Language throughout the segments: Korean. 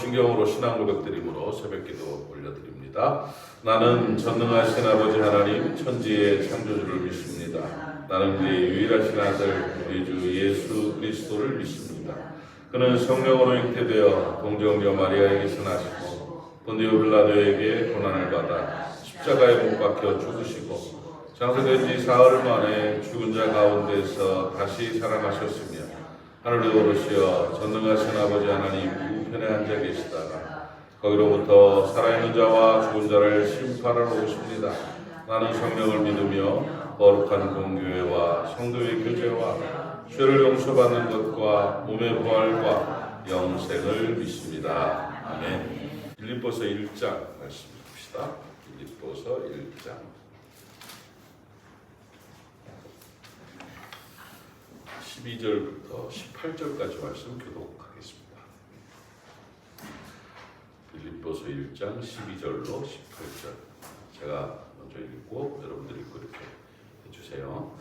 신경으로 신앙 고백드림으로 새벽기도 올려드립니다. 나는 전능하신 아버지 하나님 천지의 창조주를 믿습니다. 나는 그의 유일하신 아들 우리 주 예수 그리스도를 믿습니다. 그는 성령으로 잉태되어 동정녀 마리아에게서 나시고 본디오 빌라도에게 고난을 받아 십자가에 못 박혀 죽으시고 장사된 지 사흘 만에 죽은 자 가운데서 다시 살아나셨으며 하늘에 오르시어 전능하신 아버지 하나님 우편에 앉아 계시다가 거기로부터 살아있는 자와 죽은 자를 심판하러 오십니다. 나는 성령을 믿으며 거룩한 공교회와 성도의 교제와 죄를 용서받는 것과 몸의 부활과 영생을 믿습니다. 아멘. 빌립보서 1장 말씀 봅시다. 빌립보서 1장 12절부터 18절까지 말씀 교독하겠습니다. 빌립보서 1장 12절로 18절 제가 먼저 읽고 여러분들이 읽고 이렇게 해주세요.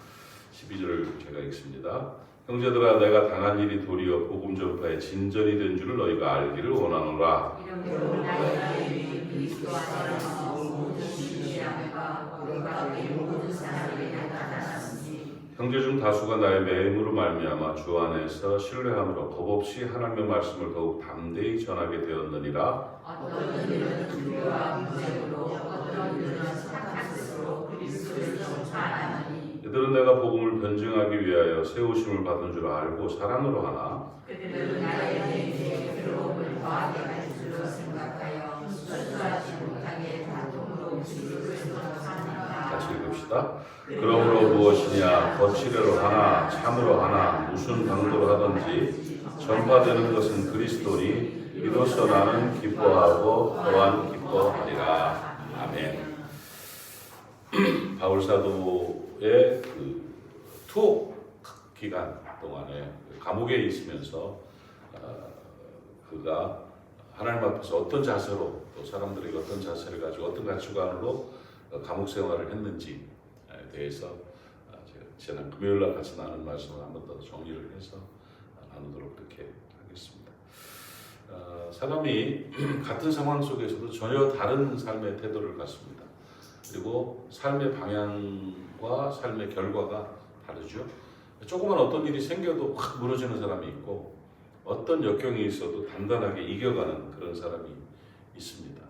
12절을 제가 읽습니다. 형제들아 내가 당한 일이 도리어 복음 전파의 진전이 된 줄을 너희가 알기를 원하노라. 이러므로 나의 그리스도 안에서 모든 신실함과 우리가 모든 사람에게 나타났으니 형제 중 다수가 나의 매임으로 말미암아 주 안에서 신뢰함으로 겁없이 하나님의 말씀을 더욱 담대히 전하게 되었느니라. 어떤 이들은 두려와 무색으로 어떤 이들은 착한 뜻으로 그리스도를 전파하나니 이들은 내가 복음을 변증하기 위하여 세우심을 받은 줄 알고 사랑으로 하나. 그들은 나의 내게 괴로움을 더하게 할 줄로 생각하여 설득하지 못하게 다툼으로 지극을 전파하니라. 같이 읽읍시다. 그러므로 무엇이냐 거칠애로 하나 참으로 하나 무슨 방도로 하든지 전파되는 것은 그리스도니 이로써 나는 기뻐하고 또한 기뻐하리라. 아멘. 바울 사도의 그 투옥 기간 동안에 감옥에 있으면서 그가 하나님 앞에서 어떤 자세로 또 사람들에게 어떤 자세를 가지고 어떤 가치관으로 감옥 생활을 했는지에 대해서 지난 금요일날 같이 나눈 말씀을 한 번 더 정리를 해서 나누도록 그렇게 하겠습니다. 사람이 같은 상황 속에서도 전혀 다른 삶의 태도를 갖습니다. 그리고 삶의 방향과 삶의 결과가 다르죠. 조그만 어떤 일이 생겨도 확 무너지는 사람이 있고 어떤 역경이 있어도 단단하게 이겨가는 그런 사람이 있습니다.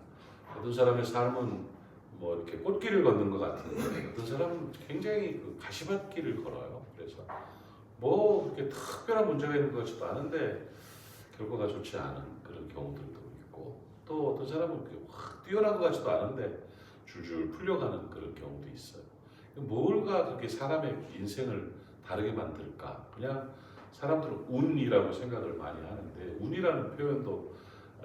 어떤 사람의 삶은 뭐 이렇게 꽃길을 걷는 것 같은데 어떤 사람은 굉장히 그 가시밭길을 걸어요. 그래서 뭐 그렇게 특별한 문제가 있는 것 같지도 않은데 결과가 좋지 않은 그런 경우들도 있고 또 어떤 사람은 확 뛰어난 것 같지도 않은데 줄줄 풀려가는 그런 경우도 있어요. 뭘가 그렇게 사람의 인생을 다르게 만들까? 그냥 사람들은 운이라고 생각을 많이 하는데 운이라는 표현도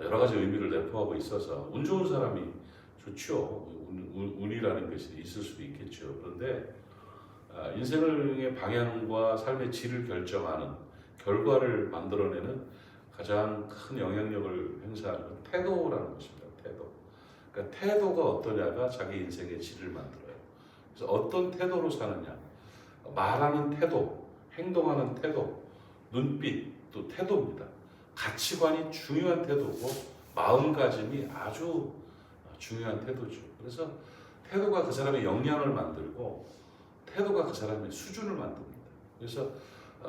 여러 가지 의미를 내포하고 있어서 운 좋은 사람이 좋죠. 운이라는 것이 있을 수도 있겠죠. 그런데 인생의 방향과 삶의 질을 결정하는 결과를 만들어내는 가장 큰 영향력을 행사하는 건 태도라는 것입니다. 태도. 그러니까 태도가 어떠냐가 자기 인생의 질을 만들어요. 그래서 어떤 태도로 사느냐, 말하는 태도, 행동하는 태도, 눈빛, 또 태도입니다. 가치관이 중요한 태도고 마음가짐이 아주 중요한 태도죠. 그래서 태도가 그 사람의 역량을 만들고 태도가 그 사람의 수준을 만듭니다. 그래서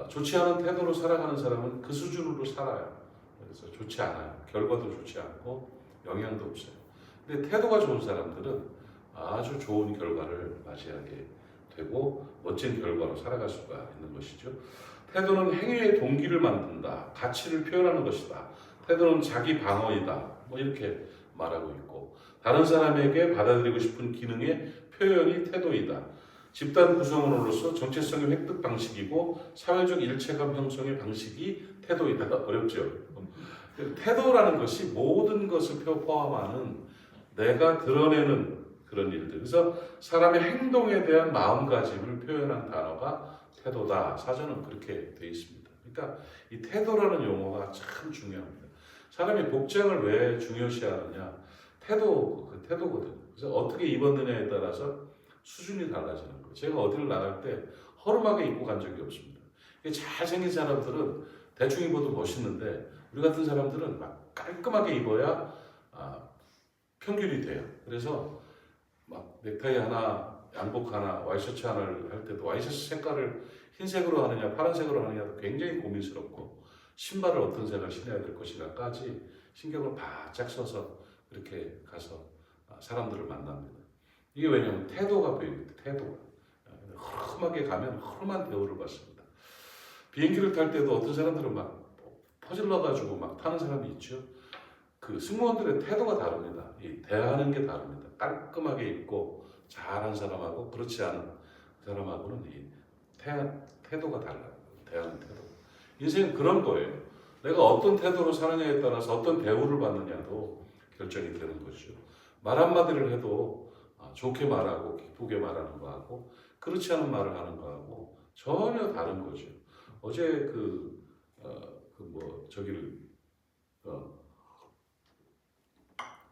좋지 않은 태도로 살아가는 사람은 그 수준으로 살아요. 그래서 좋지 않아요. 결과도 좋지 않고 영향도 없어요. 근데 태도가 좋은 사람들은 아주 좋은 결과를 맞이하게 되고 멋진 결과로 살아갈 수가 있는 것이죠. 태도는 행위의 동기를 만든다. 가치를 표현하는 것이다. 태도는 자기 방어이다. 뭐 이렇게 말하고 있고 다른 사람에게 받아들이고 싶은 기능의 표현이 태도이다. 집단 구성원으로서 정체성의 획득 방식이고 사회적 일체감 형성의 방식이 태도이다. 어렵죠? 태도라는 것이 모든 것을 포함하는 내가 드러내는 그런 일들. 그래서 사람의 행동에 대한 마음가짐을 표현한 단어가 태도다. 사전은 그렇게 되어 있습니다. 그러니까 이 태도라는 용어가 참 중요합니다. 사람이 복장을 왜 중요시하느냐? 그 태도거든요. 그래서 어떻게 입었느냐에 따라서 수준이 달라지는 거예요. 제가 어디를 나갈 때 허름하게 입고 간 적이 없습니다. 잘생긴 사람들은 대충 입어도 멋있는데 우리 같은 사람들은 막 깔끔하게 입어야 평균이 돼요. 그래서 막 넥타이 하나, 양복 하나, 와이셔츠 하나를 할 때도 와이셔츠 색깔을 흰색으로 하느냐 파란색으로 하느냐도 굉장히 고민스럽고 신발을 어떤 색을 신어야 될 것인가까지 신경을 바짝 써서 그렇게 가서 사람들을 만납니다. 이게 왜냐하면 태도가 보이거든요. 태도가. 허름하게 가면 허름한 대우를 받습니다. 비행기를 탈 때도 어떤 사람들은 막 퍼질러가지고 막 타는 사람이 있죠. 그 승무원들의 태도가 다릅니다. 이 대하는 게 다릅니다. 깔끔하게 입고 잘한 사람하고 그렇지 않은 사람하고는 이 태도가 달라요. 대하는 태도. 인생은 그런 거예요. 내가 어떤 태도로 사느냐에 따라서 어떤 대우를 받느냐도 결정이 되는 거죠. 말 한마디를 해도 좋게 말하고 기쁘게 말하는 거하고 그렇지 않은 말을 하는 거하고 전혀 다른 거죠. 어제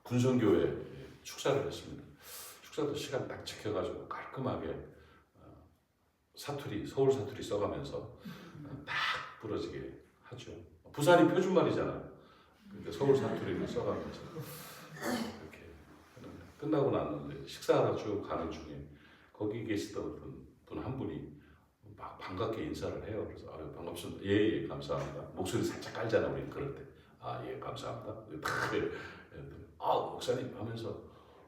군성교회 축사를 했습니다. 축사도 시간 딱 지켜가지고 깔끔하게 서울 사투리 써가면서 딱 부러지게 하죠. 부산이 표준말이잖아요. 그러니까 서울 사투리를 써가면서 이렇게 끝나고 났는데 식사하러 쭉 가는 중에 거기 계시던 분 한 분이 막 반갑게 인사를 해요. 그래서 반갑습니다. 예, 감사합니다. 목소리 살짝 깔잖아 우리 그럴 때. 예, 감사합니다. 목사님 하면서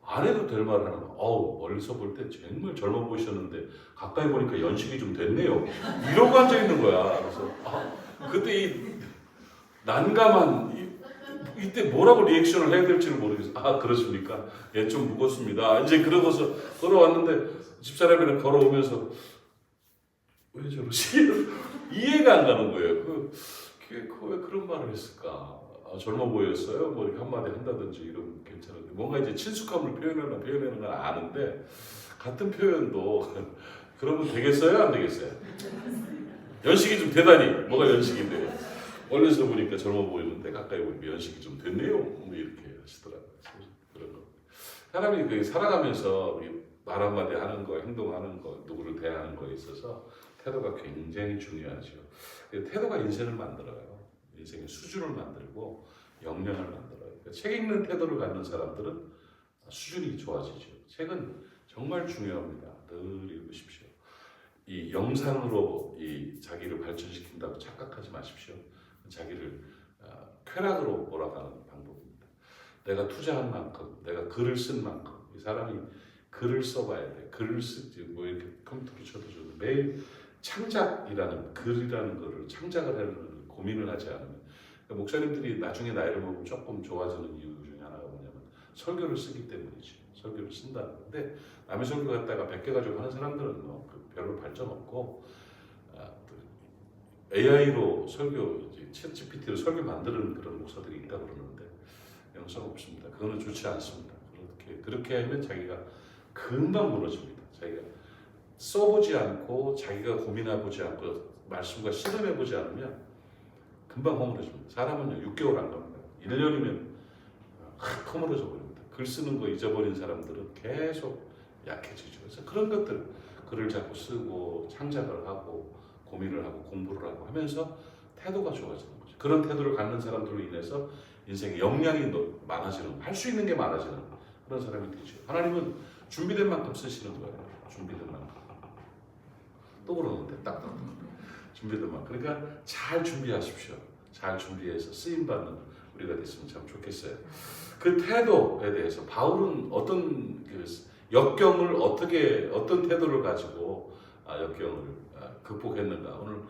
안 해도 될 말을 하는 거. 멀리서 볼 때 정말 젊어 보이셨는데 가까이 보니까 연식이 좀 됐네요. 이러고 앉아 있는 거야. 그래서 그때 이 난감한 이때 뭐라고 리액션을 해야 될지를 모르겠어요. 그러십니까? 예, 좀 무겁습니다. 이제 그러고서 걸어왔는데 집사람이랑 걸어오면서 왜 저러시? 이해가 안 가는 거예요. 왜 그런 말을 했을까? 젊어 보였어요? 뭐 이렇게 한마디 한다든지 이러면 괜찮은데 뭔가 이제 친숙함을 표현하는 건 아는데 같은 표현도 그러면 되겠어요? 안 되겠어요? 연식이 좀 되다니 뭐가 연식인데 멀리서 보니까 젊어 보이는데 가까이 보니까 연식이 좀 됐네요. 뭐 이렇게 하시더라고요. 그런 거. 사람이 살아가면서 말 한마디 하는 거, 행동하는 거, 누구를 대하는 거에 있어서 태도가 굉장히 중요하죠. 태도가 인생을 만들어요. 인생의 수준을 만들고 역량을 만들어요. 그러니까 책 읽는 태도를 갖는 사람들은 수준이 좋아지죠. 책은 정말 중요합니다. 늘 읽으십시오. 이 영상으로 이 자기를 발전시킨다고 착각하지 마십시오. 자기를 쾌락으로 몰아가는 방법입니다. 내가 투자한 만큼, 내가 글을 쓴 만큼, 이 사람이 글을 써봐야 돼. 글을 쓰지 뭐 이렇게 컴퓨터로 쳐도 매일 창작이라는 글이라는 거를 창작을 하는 고민을 하지 않으면 그러니까 목사님들이 나중에 나이를 먹으면 조금 좋아지는 이유 중에 하나가 뭐냐면 설교를 쓰기 때문이지. 설교를 쓴다는 건데 남의 설교 갖다가 100개 가지고 하는 사람들은 별로 발전 없고 AI로 설교, 챗 GPT로 설교 만드는 그런 목사들이 있다고 그러는데 영상 없습니다. 그거는 좋지 않습니다. 그렇게 하면 자기가 금방 무너집니다. 자기가 써보지 않고 자기가 고민해보지 않고 말씀과 실험해보지 않으면 금방 허물어집니다. 사람은요 6개월 안 갑니다. 1년이면 허물어져 버립니다. 글 쓰는 거 잊어버린 사람들은 계속 약해지죠. 그래서 그런 것들 글을 자꾸 쓰고 창작을 하고 고민을 하고 공부를 하고 하면서 태도가 좋아지는 거죠. 그런 태도를 갖는 사람들로 인해서 인생의 역량이 많아지는, 할 수 있는 게 많아지는 그런 사람이 되죠. 하나님은 준비된 만큼 쓰시는 거예요. 준비된 만큼. 또 그러는데 딱딱 준비된 만큼. 그러니까 잘 준비하십시오. 잘 준비해서 쓰임받는 우리가 됐으면 참 좋겠어요. 그 태도에 대해서 바울은 어떤 역경을 어떤 태도를 가지고 역경을 극복했는가. 오늘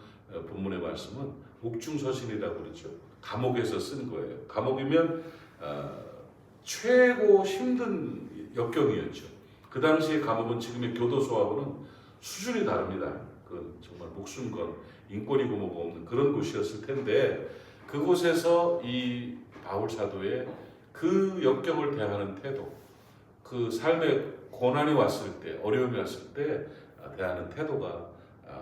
본문의 말씀은 옥중서신이라고 그러죠. 감옥에서 쓴 거예요. 감옥이면 최고 힘든 역경이었죠. 그 당시의 감옥은 지금의 교도소하고는 수준이 다릅니다. 그건 정말 목숨 건 인권이고 뭐가 없는 그런 곳이었을 텐데 그곳에서 이 바울 사도의 그 역경을 대하는 태도, 그 삶에 고난이 왔을 때, 어려움이 왔을 때 대하는 태도가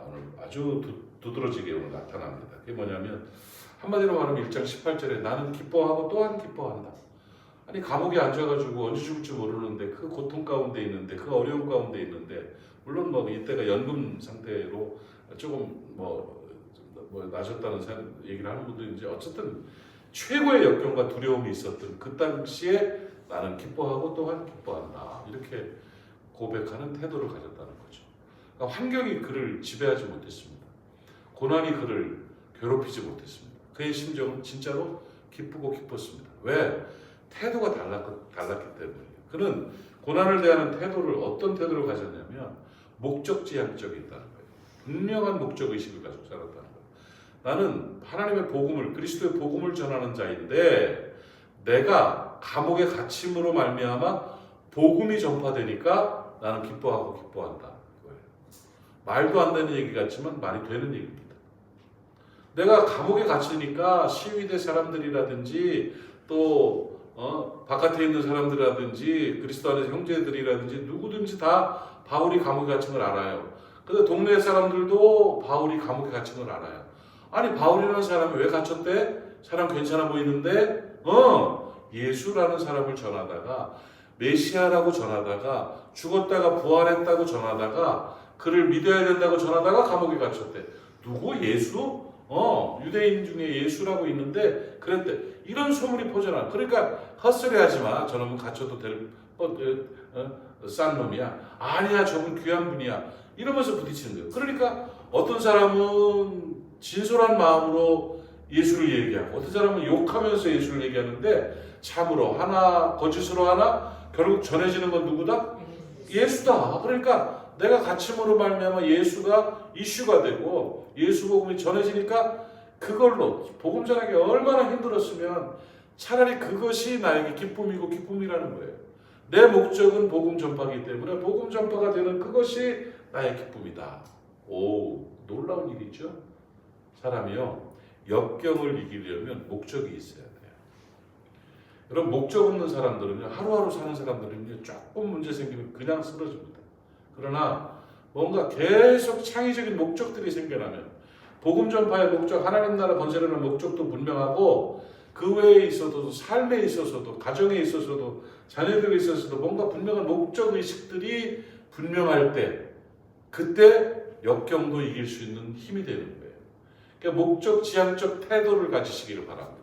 오늘 아주 두드러지게 오늘 나타납니다. 그게 뭐냐면 한마디로 말하면 1장 18절에 나는 기뻐하고 또한 기뻐한다. 아니 감옥에 앉아가지고 언제 죽을지 모르는데 그 고통 가운데 있는데 그 어려움 가운데 있는데 물론 뭐 이때가 연금 상태로 조금 뭐 나셨다는 얘기를 하는 분도 이제 어쨌든 최고의 역경과 두려움이 있었던 그 당시에 나는 기뻐하고 또한 기뻐한다. 이렇게 고백하는 태도를 가졌다는 거죠. 그러니까 환경이 그를 지배하지 못했습니다. 고난이 그를 괴롭히지 못했습니다. 그의 심정은 진짜로 기쁘고 기뻤습니다. 왜? 태도가 달랐기 때문이에요. 그는 고난을 대하는 태도를 어떤 태도를 가졌냐면 목적지향적이 있다는 거예요. 분명한 목적의식을 가지고 살았다는 거예요. 나는 하나님의 복음을, 그리스도의 복음을 전하는 자인데 내가 감옥에 갇힘으로 말미암아 복음이 전파되니까 나는 기뻐하고 기뻐한다. 이거예요. 말도 안 되는 얘기 같지만 말이 되는 얘기입니다. 내가 감옥에 갇히니까 시위대 사람들이라든지 또 바깥에 있는 사람들이라든지 그리스도 안의 형제들이라든지 누구든지 다 바울이 감옥에 갇힌 걸 알아요. 근데 동네 사람들도 바울이 감옥에 갇힌 걸 알아요. 아니 바울이라는 사람이 왜 갇혔대? 사람 괜찮아 보이는데 예수라는 사람을 전하다가 메시아라고 전하다가 죽었다가 부활했다고 전하다가 그를 믿어야 된다고 전하다가 감옥에 갇혔대. 누구? 예수? 유대인 중에 예수라고 있는데 그랬대. 이런 소문이 퍼져나. 그러니까 헛소리하지 마. 저놈은 갇혀도 될 싼 놈이야. 아니야, 저분 귀한 분이야. 이러면서 부딪히는 거예요. 그러니까 어떤 사람은 진솔한 마음으로 예수를 얘기하고 어떤 사람은 욕하면서 예수를 얘기하는데 참으로 하나 거짓으로 하나 결국 전해지는 건 누구다? 예수다. 그러니까 내가 갇힘으로 말미암아 예수가 이슈가 되고 예수 복음이 전해지니까 그걸로 복음 전하기 얼마나 힘들었으면 차라리 그것이 나에게 기쁨이고 기쁨이라는 거예요. 내 목적은 복음 전파이기 때문에 복음 전파가 되는 그것이 나의 기쁨이다. 오, 놀라운 일이죠. 사람이요, 역경을 이기려면 목적이 있어야 돼요. 여러분, 목적 없는 사람들은요, 하루하루 사는 사람들은요, 조금 문제 생기면 그냥 쓰러집니다. 그러나 뭔가 계속 창의적인 목적들이 생겨나면 복음 전파의 목적, 하나님 나라 건설하는 목적도 분명하고 그 외에 있어도 삶에 있어서도 가정에 있어서도 자녀들에 있어서도 뭔가 분명한 목적의식들이 분명할 때 그때 역경도 이길 수 있는 힘이 되는 거예요. 그러니까 목적 지향적 태도를 가지시기를 바랍니다.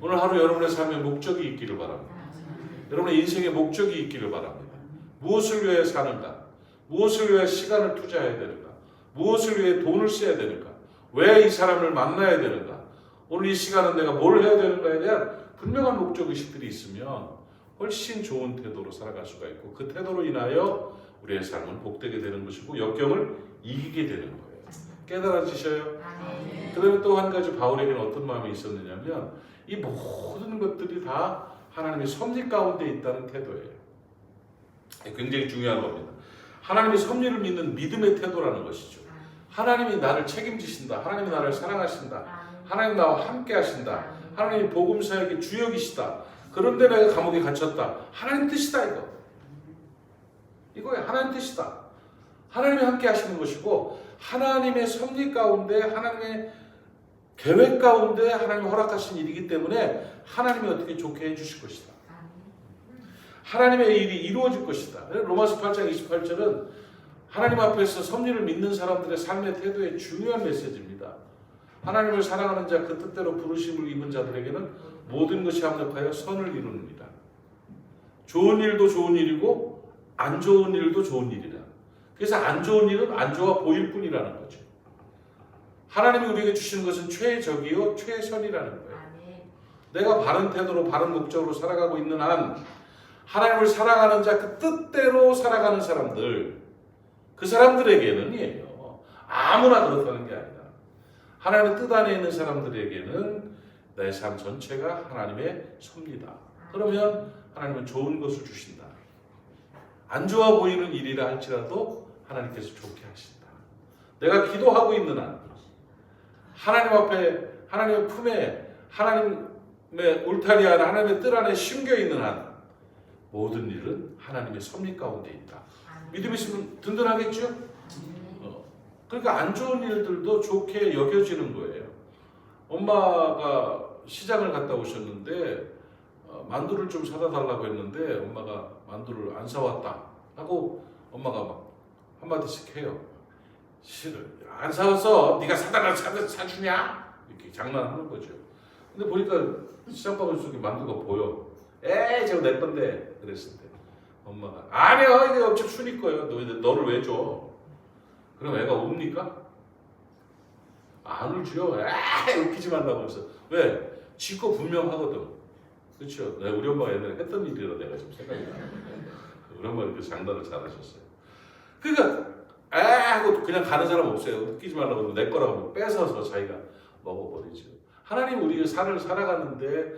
오늘 하루 여러분의 삶에 목적이 있기를 바랍니다. 여러분의 인생에 목적이 있기를 바랍니다. 무엇을 위해 사는가? 무엇을 위해 시간을 투자해야 되는가? 무엇을 위해 돈을 써야 되는가? 왜 이 사람을 만나야 되는가? 오늘 이 시간은 내가 뭘 해야 되는가에 대한 분명한 목적의식들이 있으면 훨씬 좋은 태도로 살아갈 수가 있고 그 태도로 인하여 우리의 삶은 복되게 되는 것이고 역경을 이기게 되는 거예요. 깨달아지셔요? 그 다음에 또 한 가지 바울에게는 어떤 마음이 있었느냐면 이 모든 것들이 다 하나님의 섭리 가운데 있다는 태도예요. 굉장히 중요한 겁니다. 하나님의 섭리를 믿는 믿음의 태도라는 것이죠. 하나님이 나를 책임지신다. 하나님이 나를 사랑하신다. 하나님 나와 함께 하신다. 하나님이 복음 사역의 주역이시다. 그런데 내가 감옥에 갇혔다. 하나님 뜻이다 이거. 이거야. 하나님 뜻이다. 하나님이 함께 하시는 것이고 하나님의 섭리 가운데 하나님의 계획 가운데 하나님이 허락하신 일이기 때문에 하나님이 어떻게 좋게 해주실 것이다. 하나님의 일이 이루어질 것이다. 로마서 8장 28절은 하나님 앞에서 섭리를 믿는 사람들의 삶의 태도의 중요한 메시지입니다. 하나님을 사랑하는 자, 그 뜻대로 부르심을 입은 자들에게는 모든 것이 합력하여 선을 이루느니라. 좋은 일도 좋은 일이고 안 좋은 일도 좋은 일이라. 그래서 안 좋은 일은 안 좋아 보일 뿐이라는 거죠. 하나님이 우리에게 주시는 것은 최적이요 최선이라는 거예요. 내가 바른 태도로 바른 목적으로 살아가고 있는 한 하나님을 사랑하는 자, 그 뜻대로 살아가는 사람들, 그 사람들에게는요, 아무나 그렇다는 게 아니라 하나님의 뜻 안에 있는 사람들에게는 내 삶 전체가 하나님의 섭리다. 그러면 하나님은 좋은 것을 주신다. 안 좋아 보이는 일이라 할지라도 하나님께서 좋게 하신다. 내가 기도하고 있는 한 하나님 앞에 하나님의 품에 하나님의 울타리 안에 하나님의 뜰 안에 심겨 있는 한 모든 일은 하나님의 섭리 가운데 있다. 믿음이 있으면 든든하겠죠? 그러니까 안 좋은 일들도 좋게 여겨지는 거예요. 엄마가 시장을 갔다 오셨는데 만두를 좀 사다 달라고 했는데 엄마가 만두를 안 사왔다 하고 엄마가 막 한마디씩 해요. 싫어. 안 사왔어. 네가 사주냐? 이렇게 장난하는 거죠. 근데 보니까 시장바구니 속에 만두가 보여. 에이 저거 내 건데 그랬을 때 엄마가 아니야 이게 엄청 순이 거예요. 너를 왜 줘? 그럼 애가 웁니까? 안 울지요. 에이 웃기지 말라고 해서 왜? 지 거 분명하거든. 그렇죠? 우리 엄마가 옛날에 했던 일이라 내가 지금 생각이 나. 우리 엄마가 그 장난을 잘하셨어요. 그러니까 에 하고 그냥 가는 사람 없어요. 웃기지 말라고 내 거라고 뺏어서 자기가 먹어버리죠. 하나님 우리가 삶을 살아가는데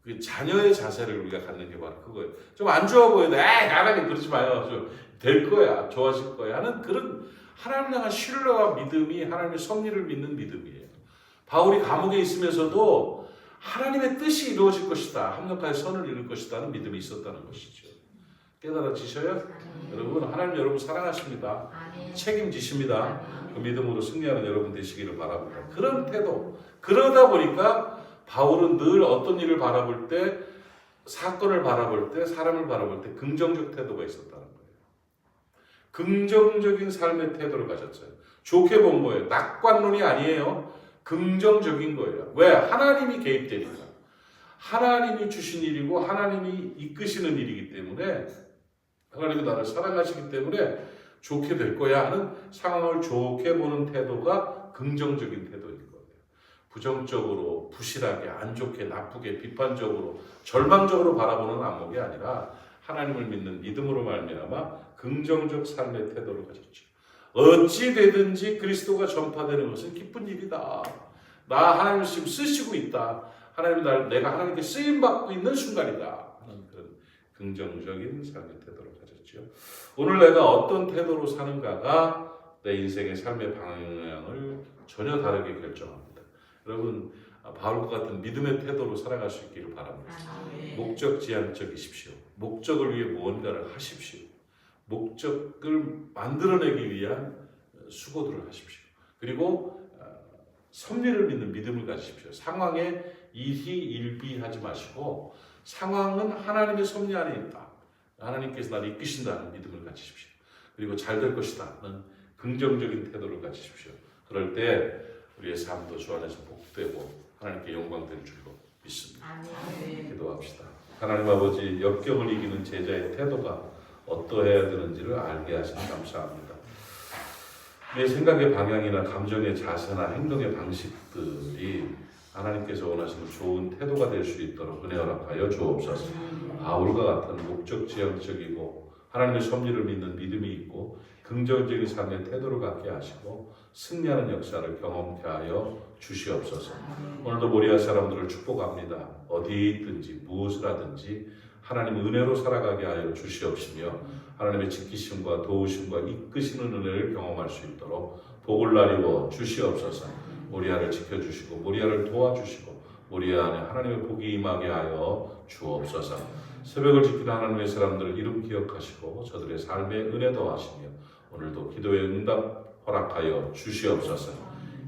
그 자녀의 자세를 우리가 갖는 게 바로 그거예요. 좀 안 좋아 보여도 에이 하나님 그러지 마요. 좀 될 거야. 좋아질 거야. 하는 그런 하나님 향한 신뢰와 믿음이 하나님의 섭리를 믿는 믿음이에요. 바울이 감옥에 있으면서도 하나님의 뜻이 이루어질 것이다. 합력하여 선을 이룰 것이다 하는 믿음이 있었다는 것이죠. 깨달아지셔요? 여러분 하나님 여러분 사랑하십니다. 책임지십니다. 그 믿음으로 승리하는 여러분 되시기를 바랍니다. 그런 태도. 그러다 보니까 바울은 늘 어떤 일을 바라볼 때 사건을 바라볼 때 사람을 바라볼 때 긍정적 태도가 있었다는 거예요. 긍정적인 삶의 태도를 가졌어요. 좋게 본 거예요. 낙관론이 아니에요. 긍정적인 거예요. 왜? 하나님이 개입되니까. 하나님이 주신 일이고 하나님이 이끄시는 일이기 때문에 하나님이 나를 사랑하시기 때문에 좋게 될 거야 하는 상황을 좋게 보는 태도가 긍정적인 태도인 거예요. 부정적으로, 부실하게, 안 좋게, 나쁘게, 비판적으로, 절망적으로 바라보는 안목이 아니라 하나님을 믿는 믿음으로 말미암아 긍정적 삶의 태도를 가졌죠. 어찌 되든지 그리스도가 전파되는 것은 기쁜 일이다. 나 하나님을 지금 쓰시고 있다. 하나님이 내가 하나님께 쓰임 받고 있는 순간이다. 하는 그런 긍정적인 삶의 태도를 가졌죠. 오늘 내가 어떤 태도로 사는가가 내 인생의 삶의 방향을 전혀 다르게 결정합니다. 여러분 바울과 같은 믿음의 태도로 살아갈 수 있기를 바랍니다. 목적 지향적이십시오. 목적을 위해 무언가를 하십시오. 목적을 만들어내기 위한 수고들을 하십시오. 그리고 섭리를 믿는 믿음을 가지십시오. 상황에 일희일비하지 마시고 상황은 하나님의 섭리 안에 있다. 하나님께서 나를 이끄신다는 믿음을 가지십시오. 그리고 잘 될 것이다 는 긍정적인 태도를 가지십시오. 그럴 때 우리의 삶도 주 안에서 복되고 하나님께 영광될 줄로 믿습니다. 기도합시다. 하나님 아버지 역경을 이기는 제자의 태도가 어떠해야 되는지를 알게 하시니 감사합니다. 내 생각의 방향이나 감정의 자세나 행동의 방식들이 하나님께서 원하시는 좋은 태도가 될 수 있도록 은혜 허락하여 주옵소서. 바울과 같은 목적지향적이고 하나님의 섭리를 믿는 믿음이 있고 긍정적인 삶의 태도를 갖게 하시고 승리하는 역사를 경험케 하여 주시옵소서. 오늘도 모리아 사람들을 축복합니다. 어디 있든지 무엇을 하든지 하나님 은혜로 살아가게 하여 주시옵시며 하나님의 지키심과 도우심과 이끄시는 은혜를 경험할 수 있도록 복을 나리워 주시옵소서. 모리아를 지켜주시고 모리아를 도와주시고 모리아 안에 하나님의 복이 임하게 하여 주옵소서. 새벽을 지키는 하나님의 사람들을 이름 기억하시고 저들의 삶에 은혜 더하시며 오늘도 기도의 응답 허락하여 주시옵소서.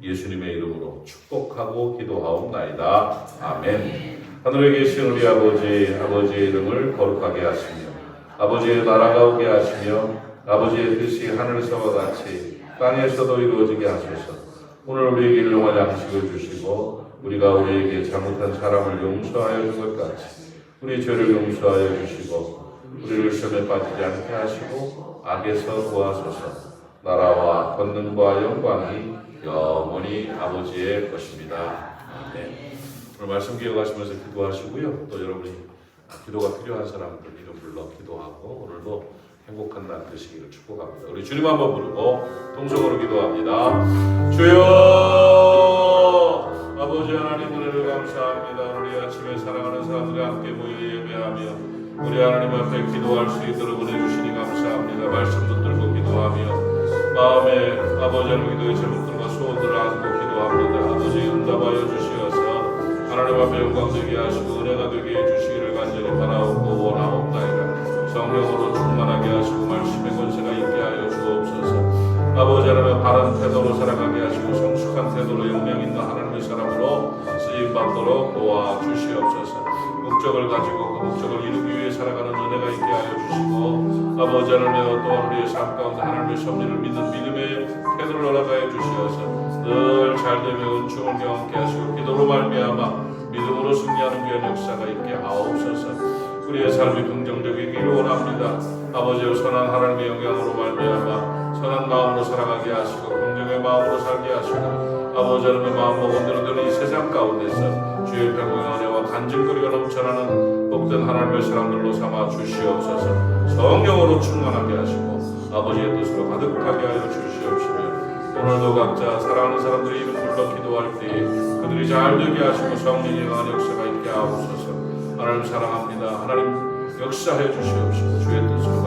예수님의 이름으로 축복하고 기도하옵나이다. 아멘. 하늘에 계신 우리 아버지의 이름을 거룩하게 하시며 아버지의 나라가 오게 하시며 아버지의 뜻이 하늘에서와 같이 땅에서도 이루어지게 하소서. 오늘 우리에게 일용할 양식을 주시고 우리가 우리에게 잘못한 사람을 용서하여 준 것 같이 우리 죄를 용서하여 주시고 우리를 시험에 빠지지 않게 하시고 악에서 구하소서. 나라와 권능과 영광이 영원히 아버지의 것입니다. 아멘. 오늘 말씀 기억하시면서 기도하시고요. 또 여러분이 기도가 필요한 사람들 이름 불러 기도하고 오늘도 행복한 날 되시기를 축복합니다. 우리 주님 한번 부르고 통성으로 기도합니다. 주여 아버지 하나님 은혜를 감사합니다. 우리 아침에 사랑하는 사람들이 함께 모여 예배하며 우리 하나님 앞에 기도할 수 있도록 은혜 주시니 감사합니다. 말씀 붙들고 기도하며 마음에 아버지 하나님 기도의 제목들과 소원들을 안고 기도합니다. 아버지 응답하여 주시어서 하나님 앞에 영광되게 하시고 은혜가 되게 해주시기를 간절히 바라옵고 원하옵나이다. 성령으로 충만하게 하시고 말씀의 권세가 있게 하여 주옵소서. 아버지 하나님의 바른 태도로 살아가게 하시고 성숙한 태도로 영향 있는 하나님의 사람으로 쓰임받도록 도와주시옵소서. 목적을 가지고 그 목적을 이루기 위해 살아가는 은혜가 있게 하여 주시고 아버지 하나님의 또한 우리의 삶 가운데 하나님의 섭리를 믿는 믿음의 태도를 허락하여 주시어서 늘 잘되며 은총을 경험케 하시고 기도로 말미암아 믿음으로 승리하는 귀한 역사가 있게 하옵소서. 우리의 삶이 긍정적이기를 원합니다. 아버지여, 선한 하나님의 영향으로 말미암아 선한 마음으로 살아가게 하시고 긍정의 마음으로 살게 하시고 아버지 하나님의 마음과 온전히 되는 이 세상 가운데서 주의 평강의 은혜와 간증거리가 넘쳐나는 복된 하나님의 사람들로 삼아 주시옵소서. 성령으로 충만하게 하시고 아버지의 뜻으로 가득하게 하여 주시옵시며 오늘도 각자 사랑하는 사람들의 이름 불러 기도할 때에 그들이 잘 되게 하시고 성령의 강한 역사가 있게 하옵소서. 하나님 사랑합니다. 하나님 역사해 주시옵시고 주의 뜻으로